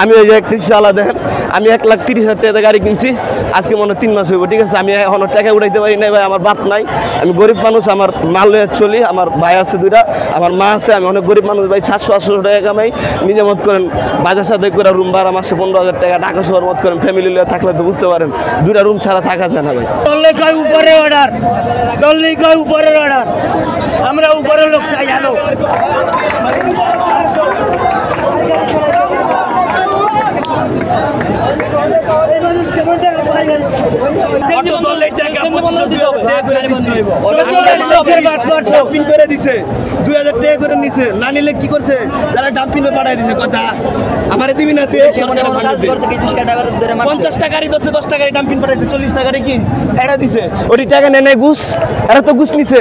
আমি ওই যে রিক্সাওয়ালা দেখেন, আমি 1,30,000 টাকা গাড়ি কিনছি, আজকে মনে 3 মাস হইব। ঠিক আছে, আমি এখনো টাকা উঠাইতে পারি নাই ভাই, আমার বাপ নাই, আমি গরিব মানুষ, আমার মাল লয়ে চলি, আমার ভাই আছে 2টা, আমার মা আছে, আমি অনেক গরিব মানুষ ভাই। 700-800 টাকা কামাই, নিজে মত করেন বাজার সাথে করে রুম ভাড়া মাসে 15,000 টাকা, ঢাকা শহর মত করেন ফ্যামিলি লয়ে থাকলে তো বুঝতে পারেন 2টা রুম ছাড়া থাকা যায় না ভাই। দললে কয় উপরে অর্ডার, দললে কয় উপরের অর্ডার, আমরা উপরের লোক চাই জানো। না নিলে কি করছে, যারা ডাম্পিং পাঠাই দিছে কথা আমার দিবি না, 50 টাকারই 10 টাকারই ডাম্পিং পাঠাইছে, 40 টাকারই কি ছেড়া দিছে, ওটি টাকা নেই ঘুষ, এরা তো ঘুষ নিছে।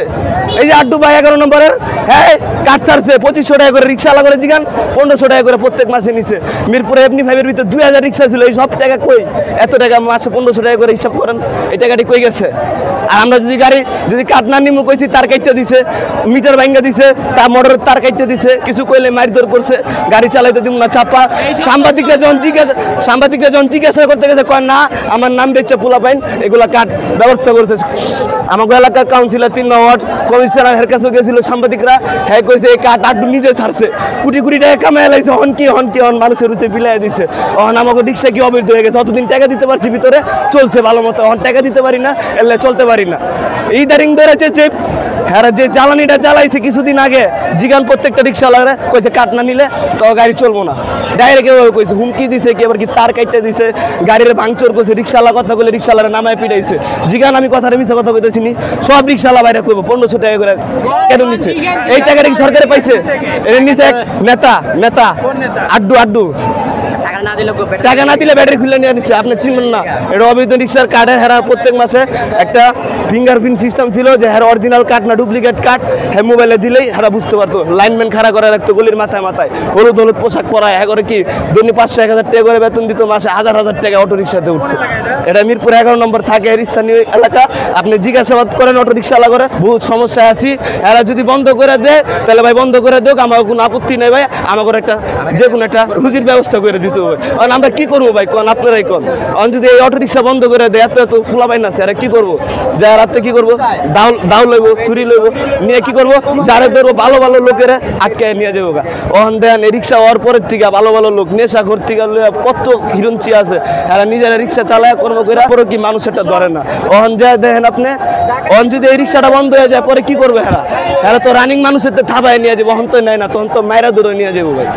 এই যে আড্ডু ভাই 11 নম্বরের, হ্যাঁ কাজ ছাড়ছে 2500 টাকা করে রিক্সাওয়ালা করে জিগান, 1500 টাকা করে প্রত্যেক মাসে নিছে। মিরপুরে এমনি ফাইভের ভিতরে 2000 রিক্সা ছিল, এই সব টাকা কই, এত টাকা মাসে 1500 টাকা করে হিসাব করেন, এই টাকাটি কই গেছে? আর আমরা যদি গাড়ি যদি কাট না নিমু কইছি, তার কাটতে দিছে, মিটার ভাঙ্গা দিছে, তার মোটরের তার কাটতে দিছে, কিছু কইলে মারধর করছে, গাড়ি চালাইতে দিব না চাপা। সাংবাদিকরা যখন জিজ্ঞাসা করতে গেছে কয় না আমার নাম বেচে পোলা পাইন, এগুলা কাট ব্যবস্থা করছে। আমাকে এলাকার কাউন্সিলর 3 ওয়ার্ড কমিশনার এর কাছে গেছিল সাংবাদিকরা, হ্যাঁ কইছে এই কাট আড্ডু নিজে ছাড়ছে, কোটি কোটি টাকা কামাই লাইছে, হন কি মানুষের উঠে বিলাই দিছে। অহন আমাকে রিক্সা কি অবৈধ হয়ে গেছে, অতদিন টাকা দিতে পারছি ভিতরে চলছে ভালো মতো, অহন টাকা দিতে পারি না, এলে চলতে পারি না। এই দারিং ধরেছে যে হ্যাঁ যে জ্বালানিটা জ্বালাইছে কিছুদিন আগে, জিগান প্রত্যেকটা রিক্সাওয়ালা কইছে কাট না নিলে তো গাড়ি চলবো না, ডাইরেক্ট এভাবে কইছে, হুমকি দিছে, কি আবার কি তার কাটতে দিছে, গাড়ির ভাঙচুর করছে, রিক্সাওয়ালা কথা বলে রিক্সাওয়ালার নামায় পিটাইছে। জিগান আমি কথাটা মিথ্যা কথা কইতেছি নি, সব রিক্সাওয়ালা বাইরে কইবো 1500 টাকা করে কেন নিছে, এই টাকাটা কি সরকারে পাইছে? এর নিচে এক নেতা আড্ডু টাকা না দিলে ব্যাটারি খুলে নিয়ে নিচ্ছে, আপনি চিনবেন না, এটা অবৈধ রিক্সার কার্ডে হেরা প্রত্যেক মাসে একটা ফিঙ্গারপ্রিন্ট সিস্টেম ছিল, যে হেরা অরিজিনাল কার্ড না ডুপ্লিকেট কার্ড, হ্যাঁ মোবাইলে দিলেই হেরা বুঝতে পারতো। লাইনম্যান খাড়া করে রাখতো গলির মাথায় হলুদ পোশাক পরায়, হ্যাঁ করে কি দৈনিক 500-1000 টাকা করে বেতন দিত, মাসে 1000 টাকা অটো রিক্সাতে উঠতো। এটা মিরপুর 11 নম্বর থাকে এর স্থানীয় এলাকা, আপনি জিজ্ঞাসাবাদ করেন অটো রিক্সাওয়ালা করে, বহুত সমস্যা আছি, এরা যদি বন্ধ করে দেয় তাহলে ভাই বন্ধ করে দেখ, আমার কোনো আপত্তি নেই ভাই, আমাকে একটা যে কোনো একটা রুজির ব্যবস্থা করে দিতে হবে। কারণ আমরা কি করবো ভাই, কোন আপনারাই কোন, যদি এই অটো রিক্সা বন্ধ করে দেয়, এত খোলা পাই না স্যার, কি করবো? যা রাত্রে কি করবো, দাও লইব, ছুরি লইব, নিয়ে কি করবো, যারা ধরবো ভালো লোকেরা আটকে নিয়ে যাবো গা। ওখান দেন এই রিক্সা হওয়ার পরের থেকে ভালো লোক নেশা করতে গেলে কত হিরঞ্চি আছে, এরা নিজেরা রিক্সা চালায় কর্ম করে, পরে কি মানুষ এটা ধরে না। ওখান যায় দেখেন আপনি, ওখান যদি এই রিক্সাটা বন্ধ হয়ে যায় পরে কি করবে এরা তো রানিং মানুষের তো থাবায় নিয়ে যাবো, ওখান তো নেয় না, তখন তো মায়েরা দূরে নিয়ে যাবো ভাই।